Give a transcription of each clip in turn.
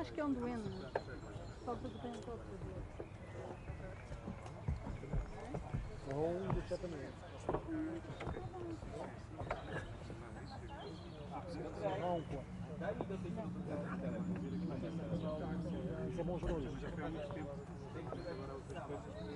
acho que é um doente. Só que tem um pouco de Onde está também? Não, pô. Isso é bom jornalismo. Já foi há muito tempo. Tem que fazer agora outras coisas.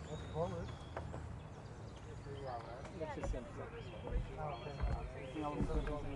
Futebol, é? Deve ser sempre. Tem alguma coisa.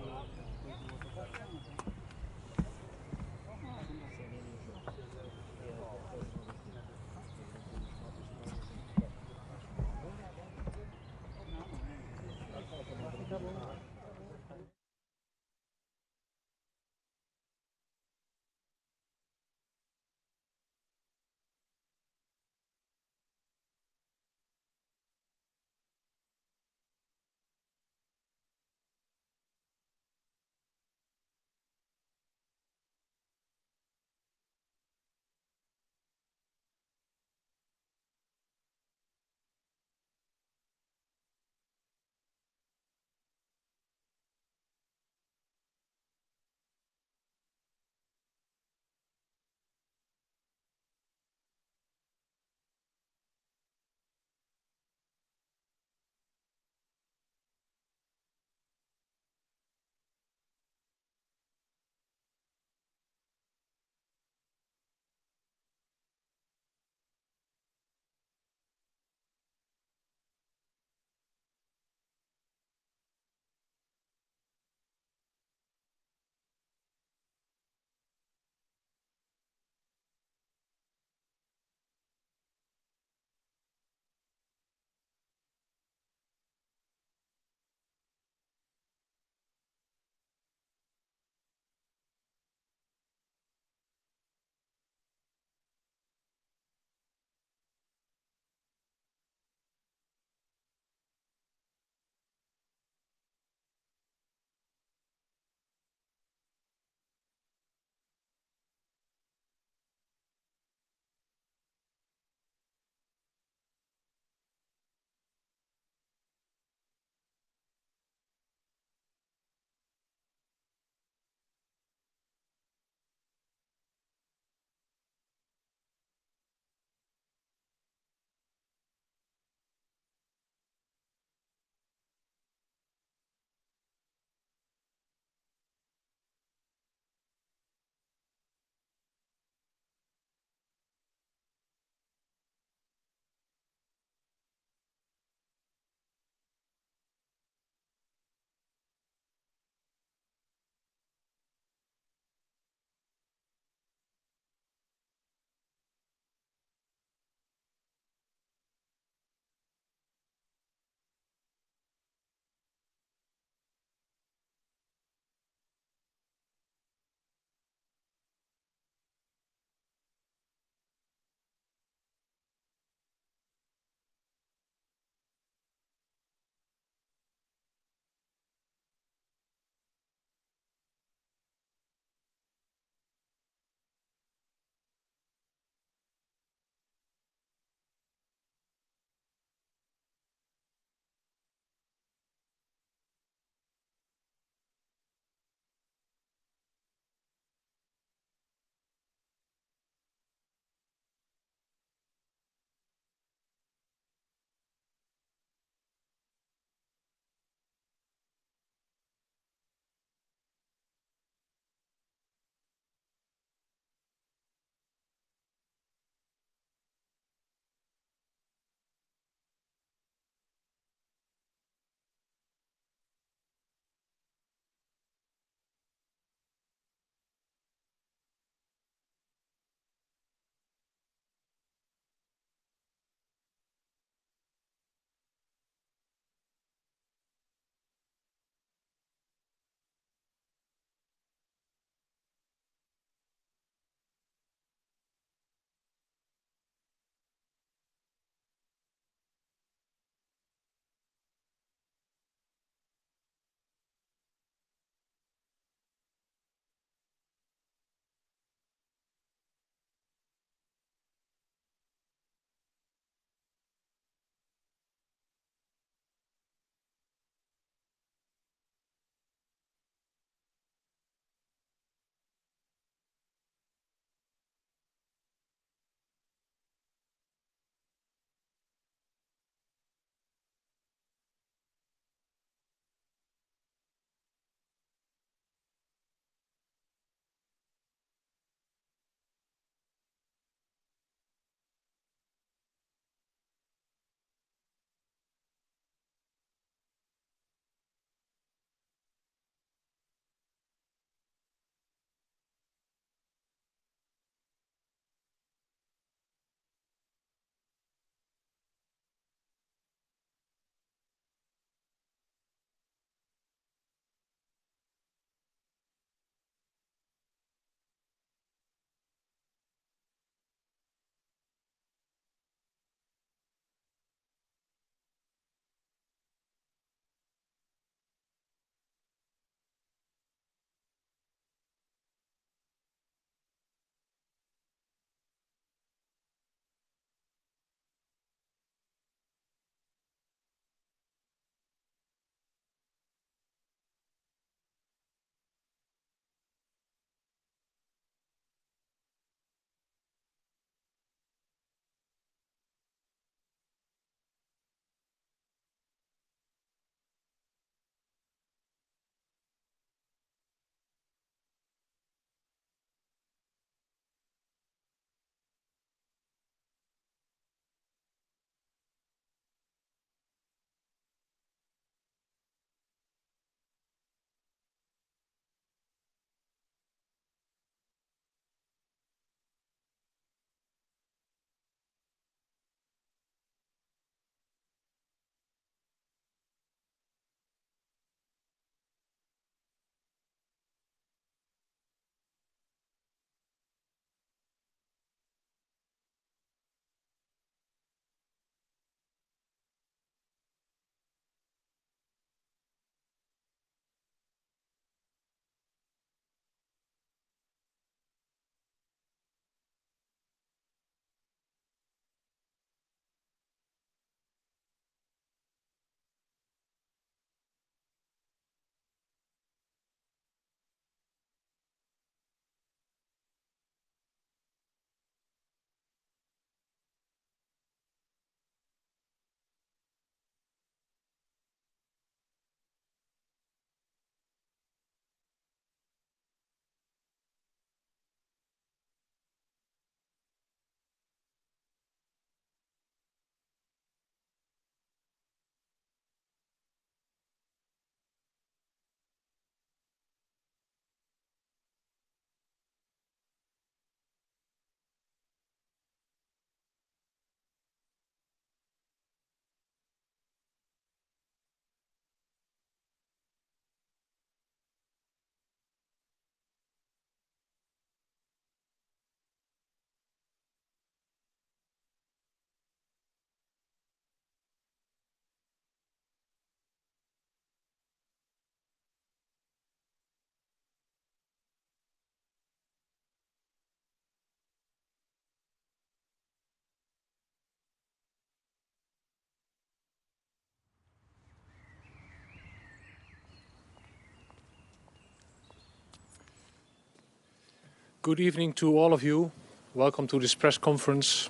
Good evening to all of you. Welcome to this press conference.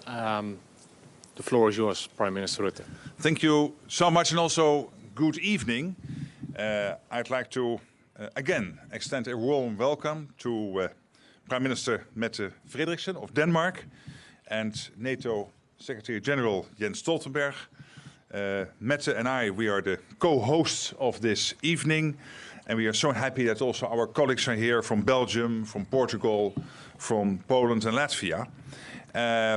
The floor is yours, Prime Minister Rutte. Thank you so much, and also good evening. I'd like to again extend a warm welcome to Prime Minister Mette Frederiksen of Denmark and NATO Secretary General Jens Stoltenberg. Mette and I, we are the co-hosts of this evening, and we are so happy that also our colleagues are here from Belgium, from Portugal, from Poland and Latvia.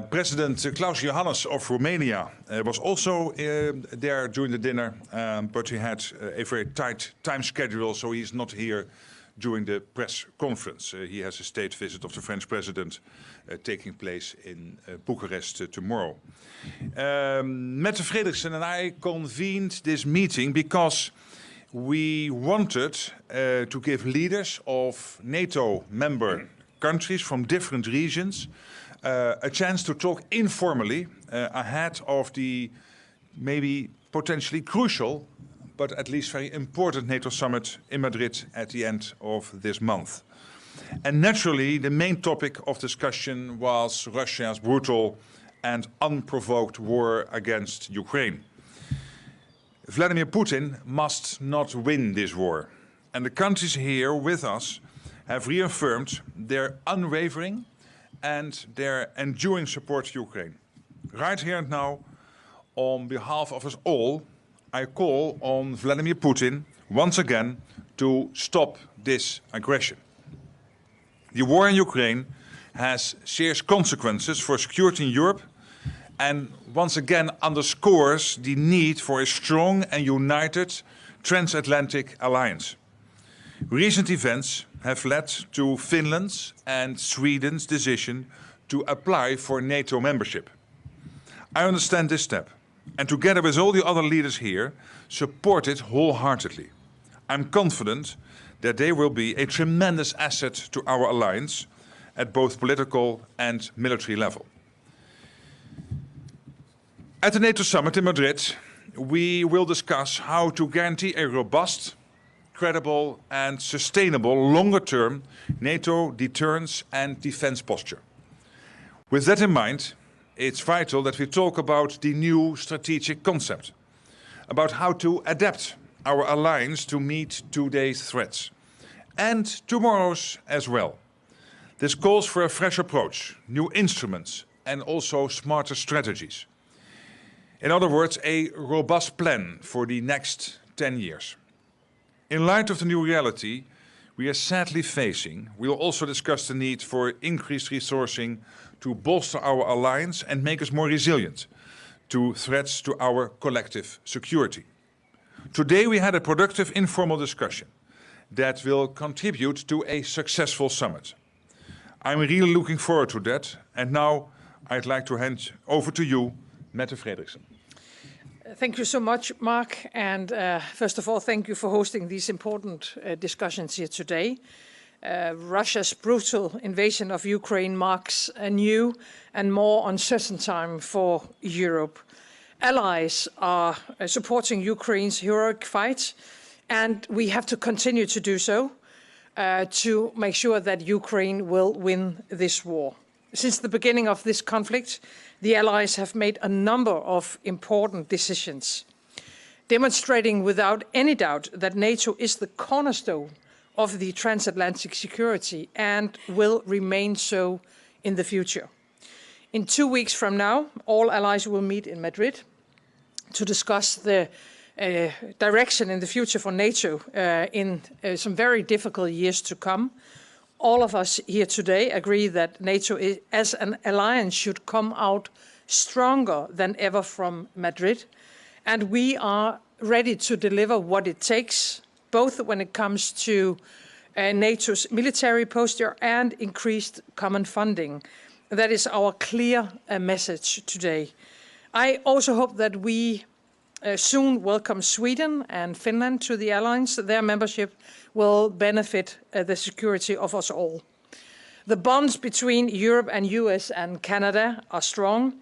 President Klaus Johannes of Romania was also there during the dinner, but he had a very tight time schedule, so he's not here during the press conference. He has a state visit of the French president taking place in Bucharest tomorrow. Mette Frederiksen and I convened this meeting because we wanted to give leaders of NATO member countries from different regions a chance to talk informally ahead of the maybe potentially crucial, but at least very important NATO summit in Madrid at the end of this month. And naturally, the main topic of discussion was Russia's brutal and unprovoked war against Ukraine. Vladimir Putin must not win this war. And the countries here with us have reaffirmed their unwavering and their enduring support to Ukraine. Right here and now, on behalf of us all, I call on Vladimir Putin once again to stop this aggression. The war in Ukraine has serious consequences for security in Europe and once again underscores the need for a strong and united transatlantic alliance. Recent events have led to Finland's and Sweden's decision to apply for NATO membership. I understand this step, and together with all the other leaders here, support it wholeheartedly. I'm confident that they will be a tremendous asset to our alliance at both political and military level. At the NATO summit in Madrid, we will discuss how to guarantee a robust, credible and sustainable longer-term NATO deterrence and defense posture. With that in mind, it's vital that we talk about the new strategic concept, about how to adapt our alliance to meet today's threats, and tomorrow's as well. This calls for a fresh approach, new instruments, and also smarter strategies. In other words, a robust plan for the next 10 years. In light of the new reality we are sadly facing, we will also discuss the need for increased resourcing to bolster our alliance and make us more resilient to threats to our collective security. Today we had a productive informal discussion that will contribute to a successful summit. I'm really looking forward to that, and now I'd like to hand over to you, Mette Frederiksen. Thank you so much, Mark. And first of all, thank you for hosting these important discussions here today. Russia's brutal invasion of Ukraine marks a new and more uncertain time for Europe. Allies are supporting Ukraine's heroic fight, and we have to continue to do so to make sure that Ukraine will win this war. Since the beginning of this conflict, the Allies have made a number of important decisions, demonstrating without any doubt that NATO is the cornerstone of the transatlantic security and will remain so in the future. In 2 weeks from now, all allies will meet in Madrid to discuss the direction in the future for NATO in some very difficult years to come. All of us here today agree that NATO as an alliance should come out stronger than ever from Madrid, and we are ready to deliver what it takes, both when it comes to NATO's military posture and increased common funding. That is our clear message today. I also hope that we soon welcome Sweden and Finland to the alliance. Their membership will benefit the security of us all. The bonds between Europe and US and Canada are strong,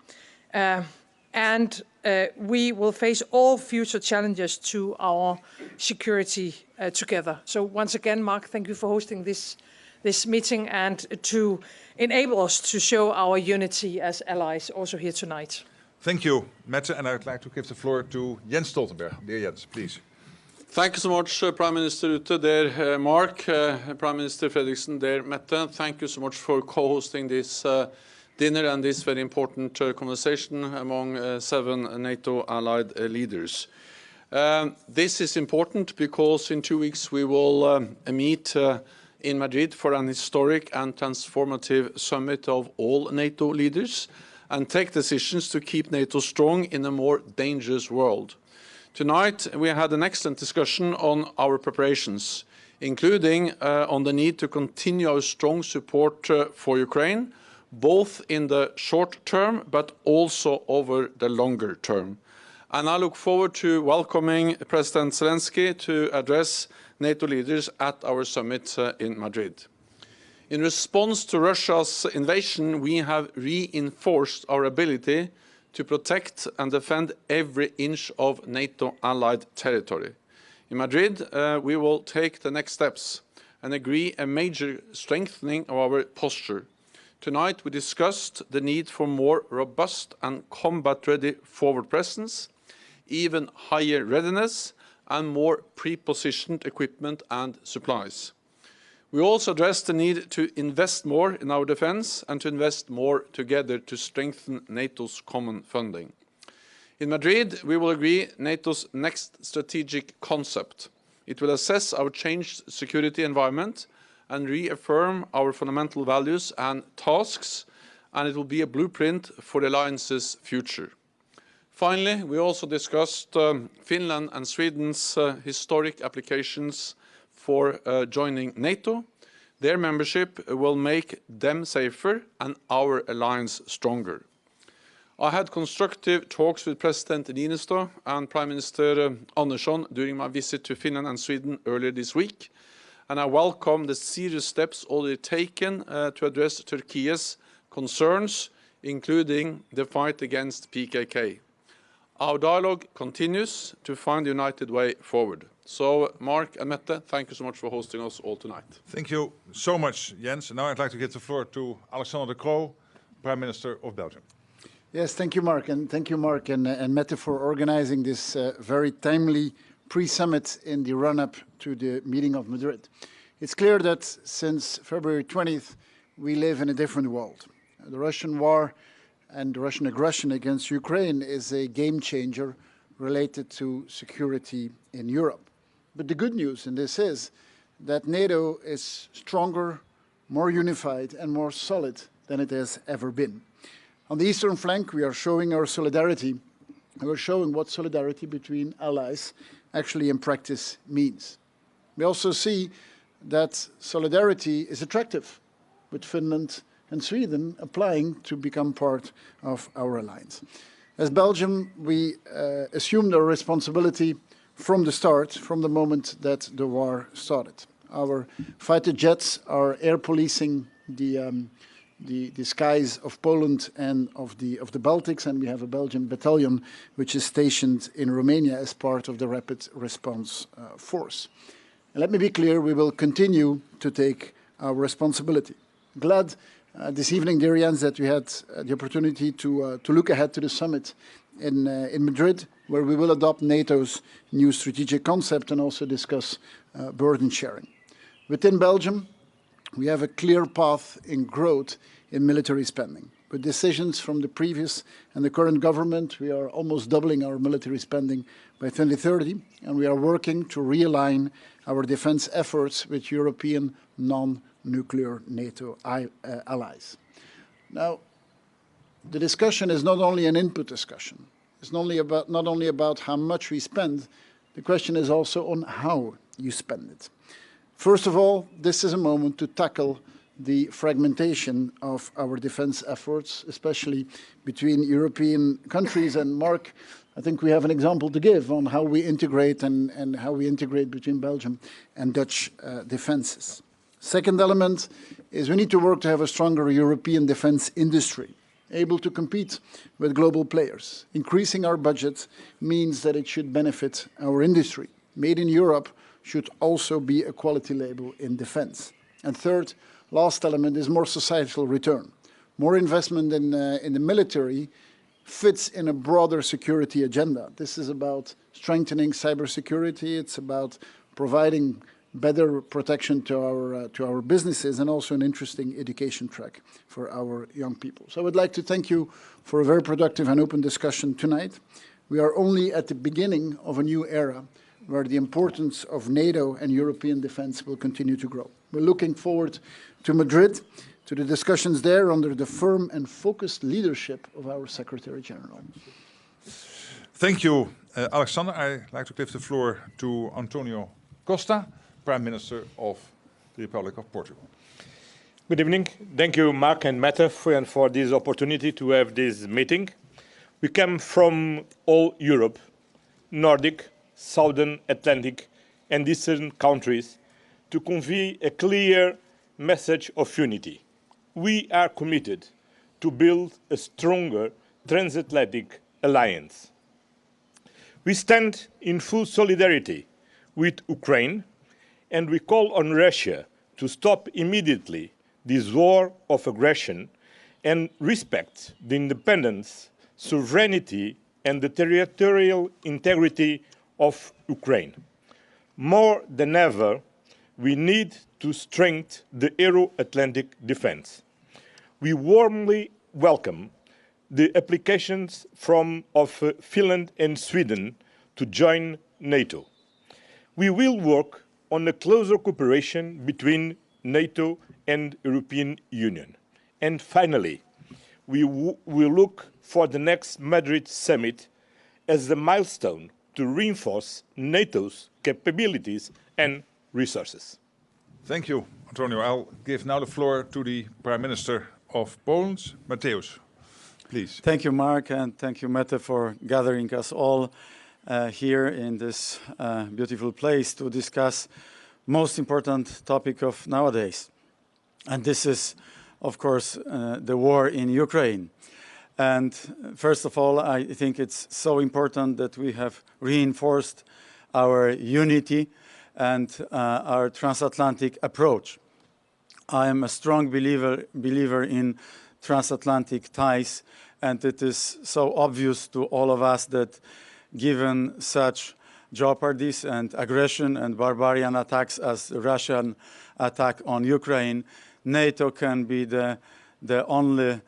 and we will face all future challenges to our security together. So once again, Mark, thank you for hosting this this meeting and to enable us to show our unity as allies also here tonight. Thank you, Mette, and I would like to give the floor to Jens Stoltenberg. Dear Jens, please. Thank you so much, Prime Minister Rutte, dear Mark, Prime Minister Fredriksen, dear Mette. Thank you so much for co-hosting this dinner and this very important conversation among 7 NATO allied leaders. This is important because in 2 weeks we will meet in Madrid for an historic and transformative summit of all NATO leaders and take decisions to keep NATO strong in a more dangerous world. Tonight we had an excellent discussion on our preparations, including on the need to continue our strong support for Ukraine, both in the short term but also over the longer term. And I look forward to welcoming President Zelensky to address NATO leaders at our summit in Madrid. In response to Russia's invasion, we have reinforced our ability to protect and defend every inch of NATO allied territory. In Madrid, we will take the next steps and agree a major strengthening of our posture. Tonight we discussed the need for more robust and combat-ready forward presence, even higher readiness, and more pre-positioned equipment and supplies. We also addressed the need to invest more in our defence and to invest more together to strengthen NATO's common funding. In Madrid, we will agree NATO's next strategic concept. It will assess our changed security environment and reaffirm our fundamental values and tasks, and it will be a blueprint for the alliance's future. Finally, we also discussed Finland and Sweden's historic applications for joining NATO. Their membership will make them safer and our alliance stronger. I had constructive talks with President Niinistö and Prime Minister Andersson during my visit to Finland and Sweden earlier this week, and I welcome the serious steps already taken to address Turkey's concerns, including the fight against PKK. Our dialogue continues to find a united way forward. So, Mark and Mette, thank you so much for hosting us all tonight. Thank you so much, Jens. And now I'd like to give the floor to Alexander Crowe, Prime Minister of Belgium. Yes, thank you, Mark, and Mette for organizing this very timely pre-summit in the run-up to the meeting of Madrid. It's clear that since February 20th, we live in a different world. The Russian war and the Russian aggression against Ukraine is a game changer related to security in Europe. But the good news in this is that NATO is stronger, more unified and more solid than it has ever been. On the eastern flank, we are showing our solidarity, and we're showing what solidarity between allies actually in practice means. We also see that solidarity is attractive, with Finland and Sweden applying to become part of our alliance. As Belgium, we assumed our responsibility from the start, from the moment that the war started. Our fighter jets are air policing the skies of Poland and of the Baltics, and we have a Belgian battalion which is stationed in Romania as part of the rapid response force. And let me be clear, we will continue to take our responsibility. Glad this evening, dear Jens, that we had the opportunity to look ahead to the summit in Madrid, where we will adopt NATO's new strategic concept and also discuss burden sharing. Within Belgium, we have a clear path in growth in military spending. With decisions from the previous and the current government, we are almost doubling our military spending by 2030, and we are working to realign our defense efforts with European non-nuclear NATO allies. Now, the discussion is not only an input discussion. It's not only about how much we spend. The question is also on how you spend it. First of all, this is a moment to tackle the fragmentation of our defense efforts, especially between European countries. And Mark, I think we have an example to give on how we integrate and how we integrate between Belgium and Dutch defenses. Second element is we need to work to have a stronger European defense industry, able to compete with global players. Increasing our budget means that it should benefit our industry. Made in Europe should also be a quality label in defense. And third, last element is more societal return. More investment in the military fits in a broader security agenda. This is about strengthening cybersecurity. It's about providing better protection to our businesses, and also an interesting education track for our young people. So I would like to thank you for a very productive and open discussion tonight. We are only at the beginning of a new era where the importance of NATO and European defense will continue to grow. We're looking forward to Madrid, to the discussions there under the firm and focused leadership of our Secretary General. Thank you, Alexander. I'd like to give the floor to Antonio Costa, Prime Minister of the Republic of Portugal. Good evening. Thank you, Mark and Mette, for this opportunity to have this meeting. We come from all Europe, Nordic, Southern Atlantic and Eastern countries to convey a clear message of unity. We are committed to build a stronger transatlantic alliance. We stand in full solidarity with Ukraine, and we call on Russia to stop immediately this war of aggression and respect the independence, sovereignty, and the territorial integrity of Ukraine. More than ever, we need to strengthen the Euro-Atlantic defense. We warmly welcome the applications of Finland and Sweden to join NATO. We will work on a closer cooperation between NATO and European Union. And finally, we look for the next Madrid summit as the milestone to reinforce NATO's capabilities and resources. Thank you, Antonio. I'll give now the floor to the Prime Minister of Poland, Mateusz, please. Thank you, Mark, and thank you, Mette, for gathering us all here in this beautiful place to discuss most important topic of nowadays. And this is, of course, the war in Ukraine. And first of all, I think it's so important that we have reinforced our unity and our transatlantic approach. I am a strong believer in transatlantic ties, and it is so obvious to all of us that given such jeopardies and aggression and barbarian attacks as the Russian attack on Ukraine, NATO can be the only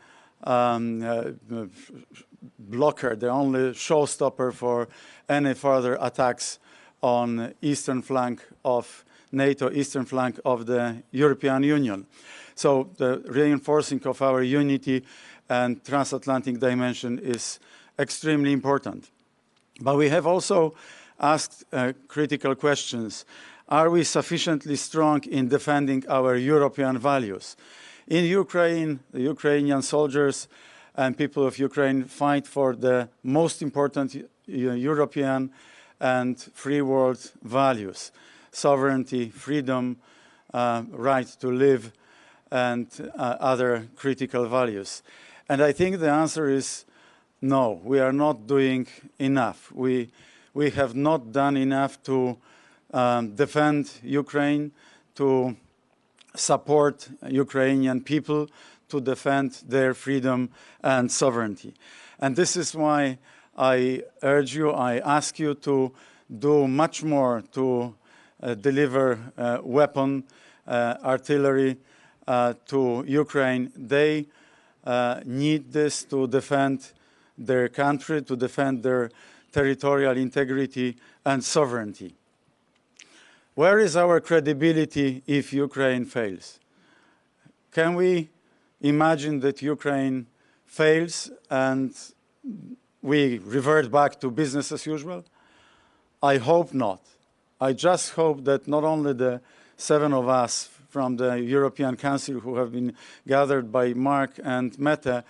blocker, the only showstopper for any further attacks on eastern flank of NATO, eastern flank of the European Union. So the reinforcing of our unity and transatlantic dimension is extremely important. But we have also asked critical questions. Are we sufficiently strong in defending our European values? In Ukraine, the Ukrainian soldiers and people of Ukraine fight for the most important European and free world values: sovereignty, freedom, right to live, and other critical values. And I think the answer is no, we are not doing enough. We have not done enough to defend Ukraine, to support Ukrainian people, to defend their freedom and sovereignty. And this is why I urge you, I ask you to do much more to deliver weapon, artillery to Ukraine. They need this to defend their country, to defend their territorial integrity and sovereignty. Where is our credibility if Ukraine fails? Can we imagine that Ukraine fails and we revert back to business as usual? I hope not. I just hope that not only the 7 of us from the European Council who have been gathered by Mark and Mette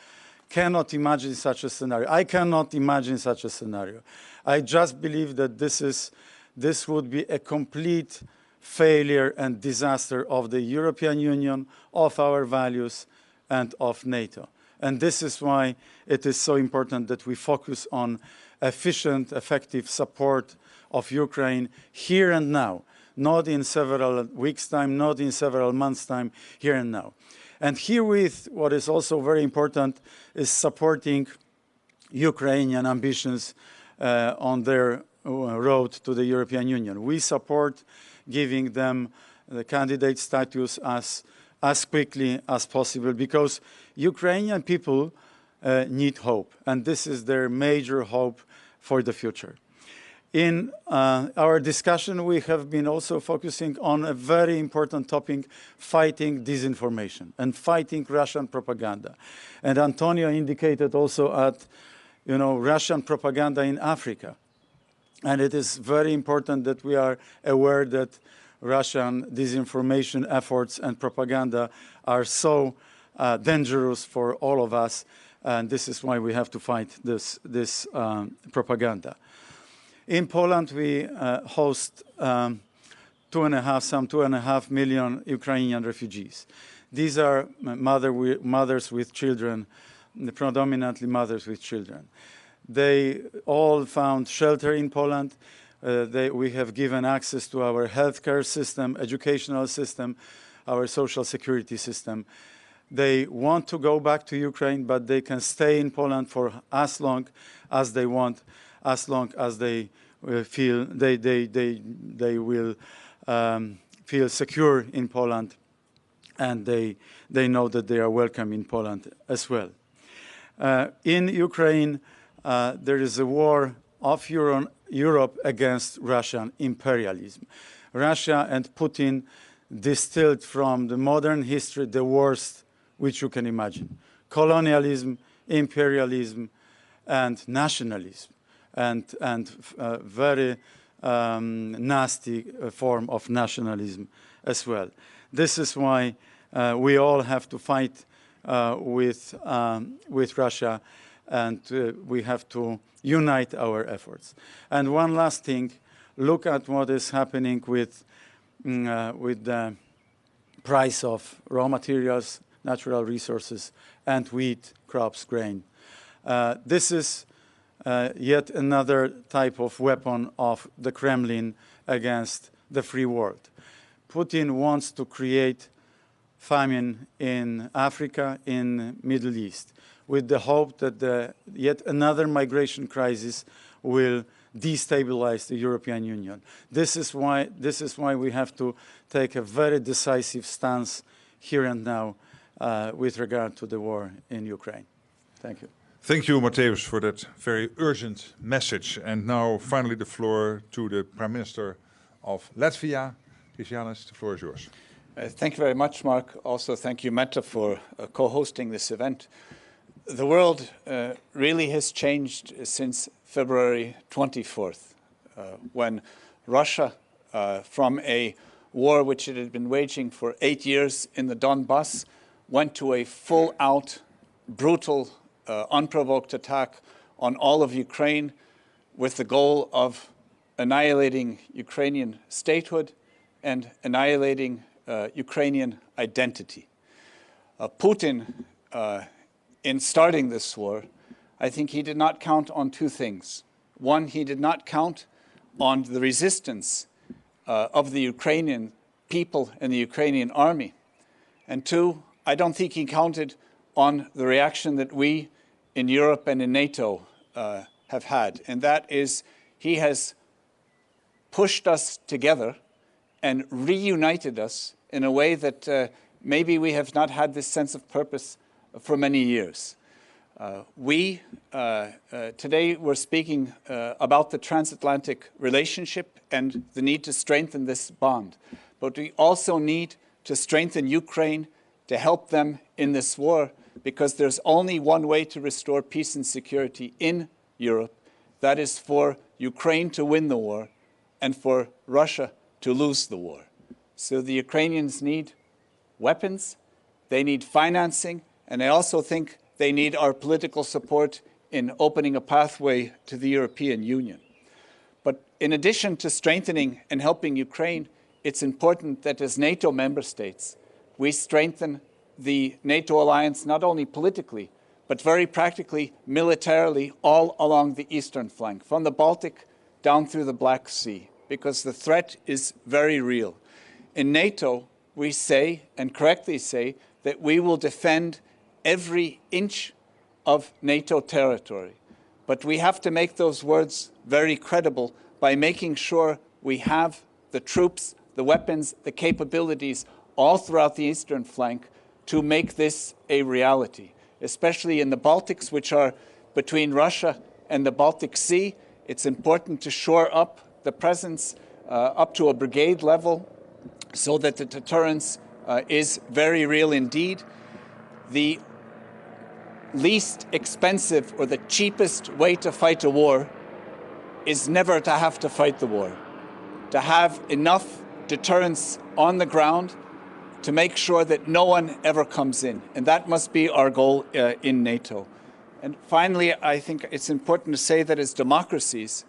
cannot imagine such a scenario. I cannot imagine such a scenario. I just believe that this would be a complete failure and disaster of the European Union, of our values, and of NATO. And this is why it is so important that we focus on efficient, effective support of Ukraine here and now. not in several weeks' time, not in several months' time, here and now. And herewith, what is also very important is supporting Ukrainian ambitions on their road to the European Union. We support giving them the candidate status as quickly as possible, because Ukrainian people need hope, and this is their major hope for the future. In our discussion, we have been also focusing on a very important topic, fighting disinformation and fighting Russian propaganda. And Antonio indicated also at, Russian propaganda in Africa. And it is very important that we are aware that Russian disinformation efforts and propaganda are so dangerous for all of us, and this is why we have to fight this propaganda. In Poland, we host some 2.5 million Ukrainian refugees. These are mothers with children, predominantly mothers with children. They all found shelter in Poland. We have given access to our healthcare system, educational system, our social security system. They want to go back to Ukraine, but they can stay in Poland for as long as they want, as long as they feel they will feel secure in Poland, and they know that they are welcome in Poland as well. In Ukraine, there is a war of Europe against Russian imperialism. Russia and Putin distilled from the modern history the worst which you can imagine: colonialism, imperialism, and nationalism, and very nasty form of nationalism as well. This is why we all have to fight with Russia, and we have to unite our efforts. And one last thing, look at what is happening with the price of raw materials, natural resources, and wheat, crops, grain. This is yet another type of weapon of the Kremlin against the free world. Putin wants to create famine in Africa, in Middle East, with the hope that yet another migration crisis will destabilize the European Union. This is why we have to take a very decisive stance here and now with regard to the war in Ukraine. Thank you. Thank you, Mateusz, for that very urgent message. And now, finally, the floor to the Prime Minister of Latvia. Krišjānis, the floor is yours. Thank you very much, Mark. Also, thank you, Mette, for co-hosting this event. The world really has changed since February 24th, when Russia, from a war which it had been waging for 8 years in the Donbass, went to a full-out, brutal, unprovoked attack on all of Ukraine with the goal of annihilating Ukrainian statehood and annihilating Ukrainian identity. Putin, in starting this war, I think he did not count on two things. One, he did not count on the resistance of the Ukrainian people and the Ukrainian army. And two, I don't think he counted on the reaction that we in Europe and in NATO have had. And that is, he has pushed us together and reunited us in a way that maybe we have not had this sense of purpose for many years. Today we're speaking about the transatlantic relationship and the need to strengthen this bond. But we also need to strengthen Ukraine, to help them in this war, because there's only one way to restore peace and security in Europe. That is for Ukraine to win the war and for Russia to lose the war. So the Ukrainians need weapons, they need financing, and I also think they need our political support in opening a pathway to the European Union. But in addition to strengthening and helping Ukraine, it's important that as NATO member states, we strengthen the NATO alliance not only politically, but very practically, militarily, all along the eastern flank, from the Baltic down through the Black Sea. because the threat is very real. In NATO, we say, and correctly say, that we will defend every inch of NATO territory. But we have to make those words very credible by making sure we have the troops, the weapons, the capabilities all throughout the eastern flank to make this a reality, especially in the Baltics, which are between Russia and the Baltic Sea. It's important to shore up the presence up to a brigade level so that the deterrence is very real indeed. The least expensive or the cheapest way to fight a war is never to have to fight the war. To have enough deterrence on the ground to make sure that no one ever comes in. And that must be our goal in NATO. And finally, I think it's important to say that as democracies,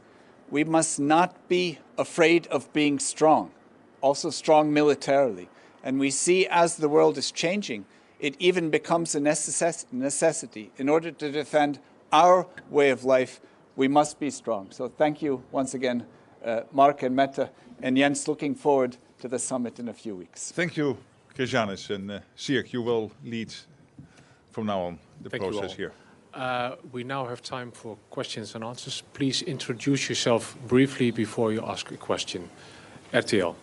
we must not be afraid of being strong, also strong militarily. And we see as the world is changing, it even becomes a necessity. In order to defend our way of life, we must be strong. So thank you once again, Mark and Mette, and Jens, looking forward to the summit in a few weeks. Thank you, Krišjānis, and Sierk, you will lead from now on the Thank process here. We now have time for questions and answers. Please introduce yourself briefly before you ask a question. RTL.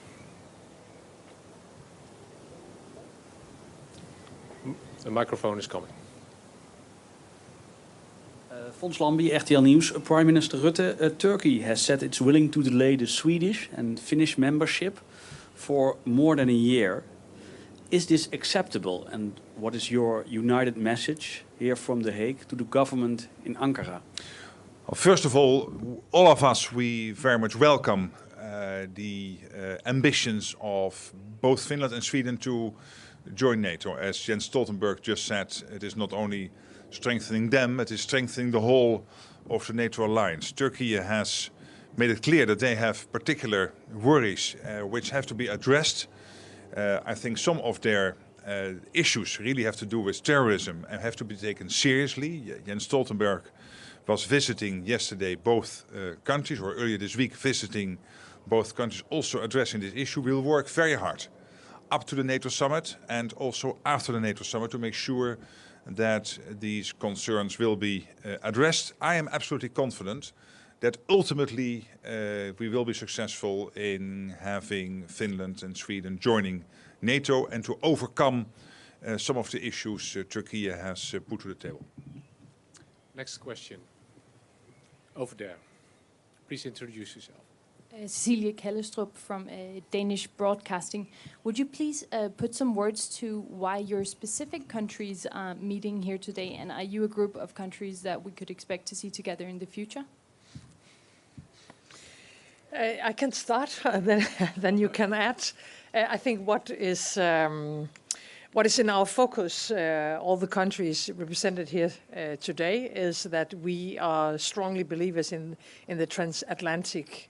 The microphone is coming. Fons Lambie, RTL News. Prime Minister Rutte, Turkey has said it's willing to delay the Swedish and Finnish membership for more than a year. Is this acceptable? And what is your united message here from The Hague to the government in Ankara? Well, first of all of us, we very much welcome the ambitions of both Finland and Sweden to join NATO. As Jens Stoltenberg just said, it is not only strengthening them, it is strengthening the whole of the NATO alliance. Turkey has made it clear that they have particular worries which have to be addressed. I think some of their issues really have to do with terrorism and have to be taken seriously. Jens Stoltenberg was visiting yesterday both countries, or earlier this week visiting both countries, also addressing this issue. We will work very hard up to the NATO summit and also after the NATO summit to make sure that these concerns will be addressed. I am absolutely confident that ultimately we will be successful in having Finland and Sweden joining NATO and to overcome some of the issues Turkey has put to the table. Next question. Over there. Please introduce yourself. Cecilia Kellestrup from Danish Broadcasting. Would you please put some words to why your specific countries are meeting here today, and are you a group of countries that we could expect to see together in the future? I can start, then you can add. I think what is in our focus, all the countries represented here today, is that we are strongly believers in the transatlantic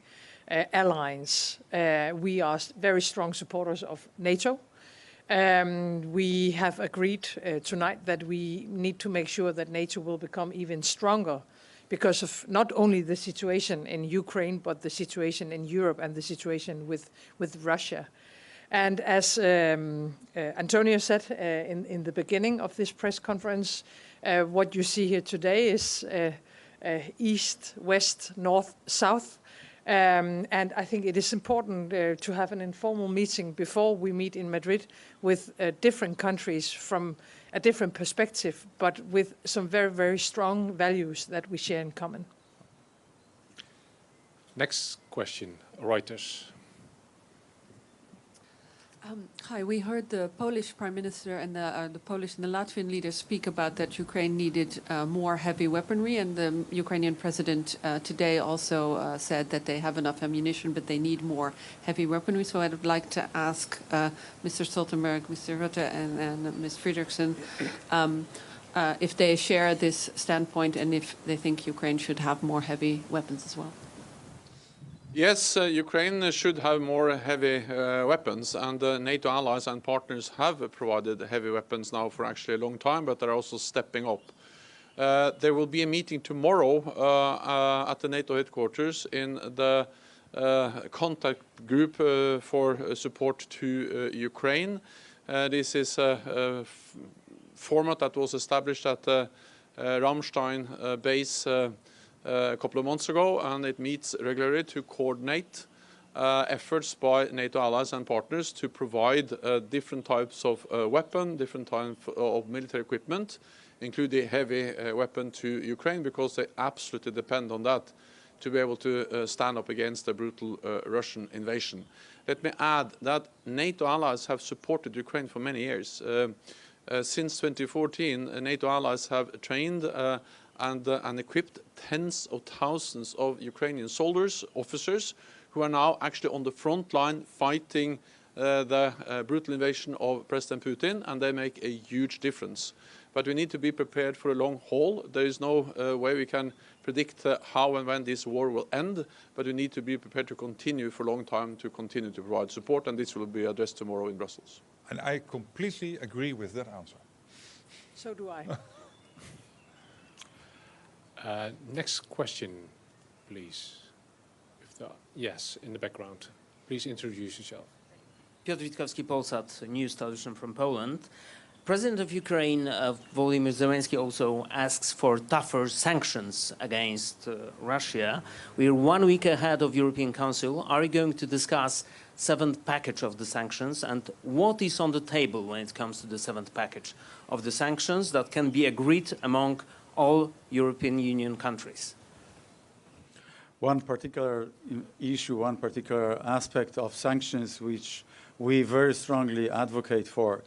alliance. We are very strong supporters of NATO. We have agreed tonight that we need to make sure that NATO will become even stronger because of not only the situation in Ukraine, but the situation in Europe and the situation with Russia. And as Antonio said in the beginning of this press conference, what you see here today is east, west, north, south. And I think it is important to have an informal meeting before we meet in Madrid with different countries from a different perspective, but with some very, very strong values that we share in common. Next question, Reuters. Hi, we heard the Polish Prime Minister and the Polish and the Latvian leaders speak about that Ukraine needed more heavy weaponry, and the Ukrainian president today also said that they have enough ammunition, but they need more heavy weaponry. So I would like to ask Mr. Stoltenberg, Mr. Rutte, and Ms. Frederiksen if they share this standpoint and if they think Ukraine should have more heavy weapons as well. Yes, Ukraine should have more heavy weapons, and NATO allies and partners have provided heavy weapons now for actually a long time, but they're also stepping up. There will be a meeting tomorrow at the NATO headquarters in the contact group for support to Ukraine. This is a format that was established at the Ramstein base a couple of months ago, and it meets regularly to coordinate efforts by NATO allies and partners to provide different types of weapon, different types of military equipment, including heavy weapon to Ukraine, because they absolutely depend on that to be able to stand up against the brutal Russian invasion. Let me add that NATO allies have supported Ukraine for many years. Since 2014, NATO allies have trained and equipped tens of thousands of Ukrainian soldiers, officers, who are now actually on the front line fighting the brutal invasion of President Putin, and they make a huge difference. But we need to be prepared for a long haul. There is no way we can predict how and when this war will end, but we need to be prepared to continue for a long time to continue to provide support, and this will be addressed tomorrow in Brussels. And I completely agree with that answer. So do I. Next question, please. Yes, in the background. Please introduce yourself. Piotr Witkowski, Polsat, news television from Poland. President of Ukraine, Volodymyr Zelensky, also asks for tougher sanctions against Russia. We are 1 week ahead of European Council. Are you going to discuss seventh package of the sanctions, and what is on the table when it comes to the seventh package of the sanctions that can be agreed among all European Union countries? One particular issue, one particular aspect of sanctions which we very strongly advocate for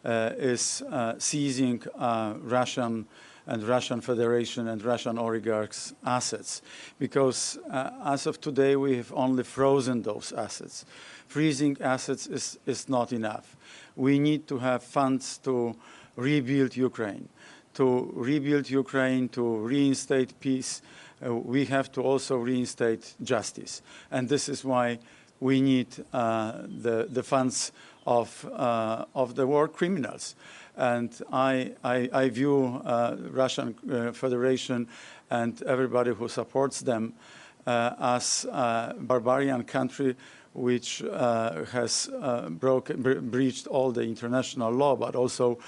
is seizing Russian Federation and Russian oligarchs' assets, because as of today we have only frozen those assets. Freezing assets is not enough. We need to have funds to rebuild Ukraine. To rebuild Ukraine, to reinstate peace, we have to also reinstate justice. And this is why we need the funds of the war criminals. And I view Russian Federation and everybody who supports them as a barbarian country which has breached all the international law, but also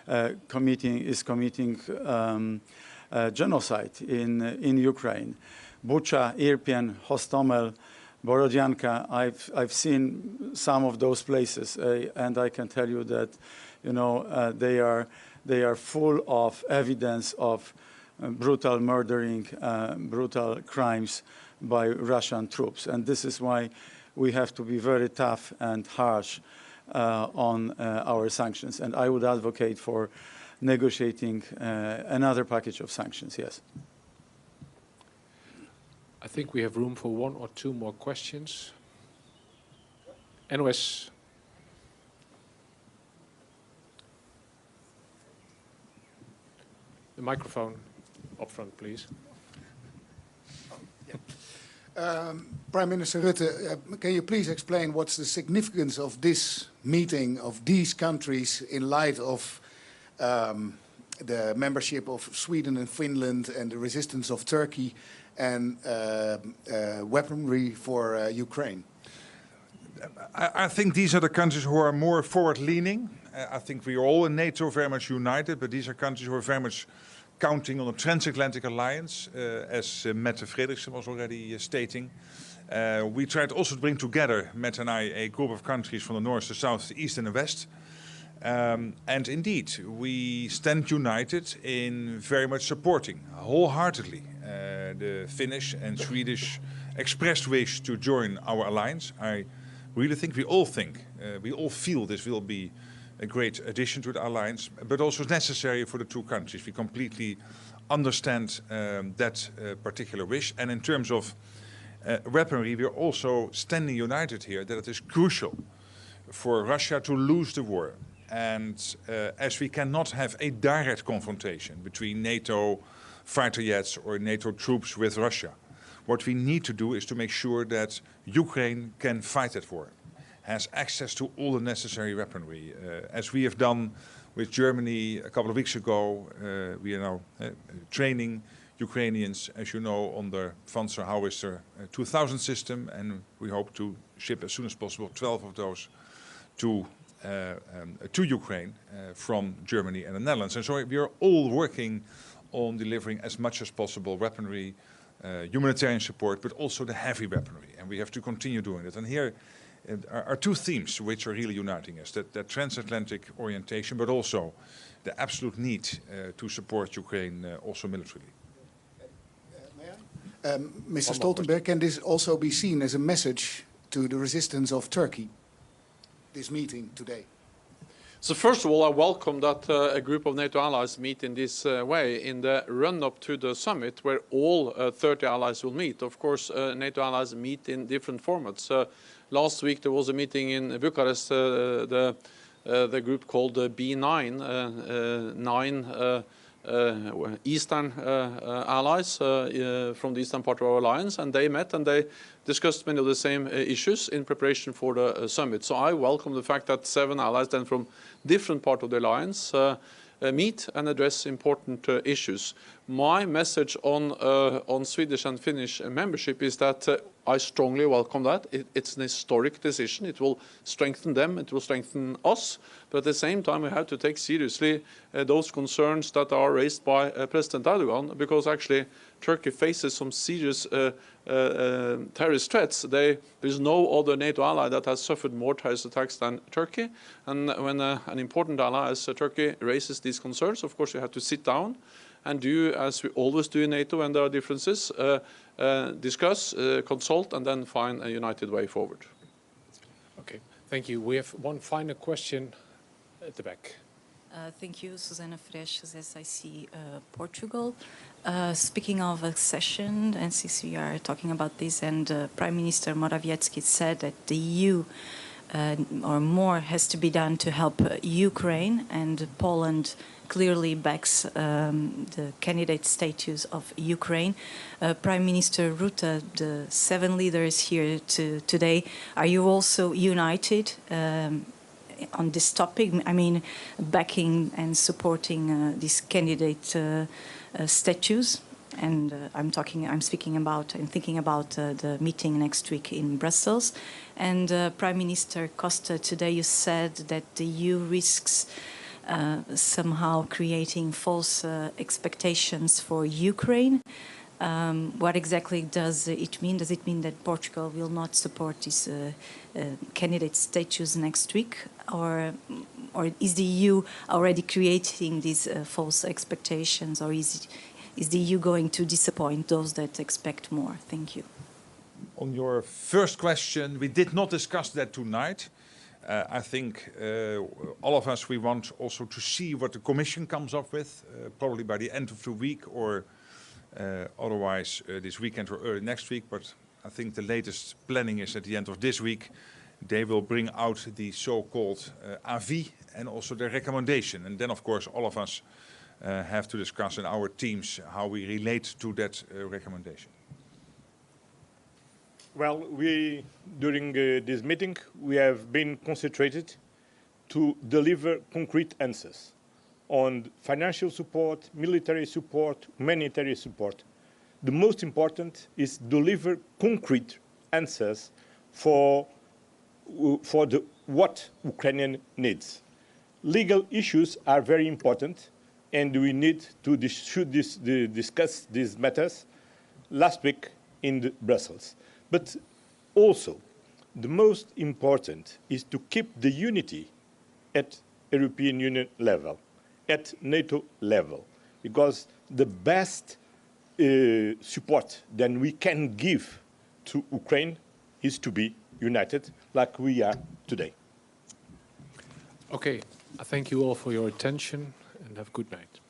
is committing genocide in Ukraine. Bucha, Irpin, Hostomel, Borodyanka, I've seen some of those places, and I can tell you that, you know, they are full of evidence of brutal murdering, brutal crimes by Russian troops, and this is why we have to be very tough and harsh on our sanctions. And I would advocate for negotiating another package of sanctions. Yes. I think we have room for one or two more questions. NOS. The microphone up front, please. Prime Minister Rutte, can you please explain what's the significance of this meeting of these countries in light of the membership of Sweden and Finland and the resistance of Turkey and weaponry for Ukraine? I think these are the countries who are more forward-leaning. I think we are all in NATO very much united, but these are countries who are very much counting on a transatlantic alliance, as Mette Frederiksen was already stating. We tried also to bring together, Mette and I, a group of countries from the north, the south, the east and the west. And indeed, we stand united in very much supporting wholeheartedly the Finnish and Swedish expressed wish to join our alliance. I really think, we all feel this will be a great addition to the alliance, but also necessary for the two countries. We completely understand that particular wish. And in terms of weaponry, we are also standing united here that it is crucial for Russia to lose the war. And as we cannot have a direct confrontation between NATO fighter jets or NATO troops with Russia, what we need to do is to make sure that Ukraine can fight that war, has access to all the necessary weaponry. As we have done with Germany a couple of weeks ago, we are now training Ukrainians, as you know, on the Panzer 2000 system, and we hope to ship as soon as possible 12 of those to Ukraine from Germany and the Netherlands. And so we are all working on delivering as much as possible weaponry, humanitarian support, but also the heavy weaponry. And we have to continue doing it. And here are two themes which are really uniting us, that transatlantic orientation, but also the absolute need to support Ukraine also militarily. Mr. Stoltenberg, can this also be seen as a message to the resistance of Turkey, this meeting today? So first of all, I welcome that a group of NATO allies meet in this way in the run-up to the summit, where all 30 allies will meet. Of course, NATO allies meet in different formats. Last week there was a meeting in Bucharest, the group called B9, 9 Eastern allies from the eastern part of our alliance, and they met and they discussed many of the same issues in preparation for the summit. So I welcome the fact that 7 allies then from different parts of the alliance meet and address important issues. My message on Swedish and Finnish membership is that I strongly welcome that. It's an historic decision. It will strengthen them, it will strengthen us, but at the same time we have to take seriously those concerns that are raised by President Erdogan, because actually Turkey faces some serious terrorist threats. There is no other NATO ally that has suffered more terrorist attacks than Turkey, and when an important ally as Turkey raises these concerns, of course you have to sit down and do as we always do in NATO when there are differences, discuss, consult, and then find a united way forward. Okay, thank you. We have one final question at the back. Thank you, Susana Freixas, SIC Portugal. Speaking of accession, and since we are talking about this, and Prime Minister Morawiecki said that the EU or more has to be done to help Ukraine, and Poland clearly backs the candidate status of Ukraine. Prime Minister Rutte, the 7 leaders here today, are you also united on this topic? I mean, backing and supporting these candidate status. And I'm thinking about the meeting next week in Brussels. And Prime Minister Costa, today you said that the EU risks somehow creating false expectations for Ukraine. What exactly does it mean? Does it mean that Portugal will not support this candidate status next week? Or is the EU already creating these false expectations, or is the EU going to disappoint those that expect more? Thank you. On your first question, we did not discuss that tonight. I think all of us, we want also to see what the Commission comes up with, probably by the end of the week, or otherwise this weekend or early next week. But I think the latest planning is at the end of this week, they will bring out the so-called avis and also the recommendation. And then, of course, all of us have to discuss in our teams how we relate to that recommendation. Well, during this meeting, we have been concentrated to deliver concrete answers on financial support, military support, humanitarian support. The most important is deliver concrete answers for what Ukrainian needs. Legal issues are very important, and we need to discuss these matters last week in Brussels. But also, the most important is to keep the unity at European Union level, at NATO level, because the best support that we can give to Ukraine is to be united like we are today. Okay, I thank you all for your attention and have a good night.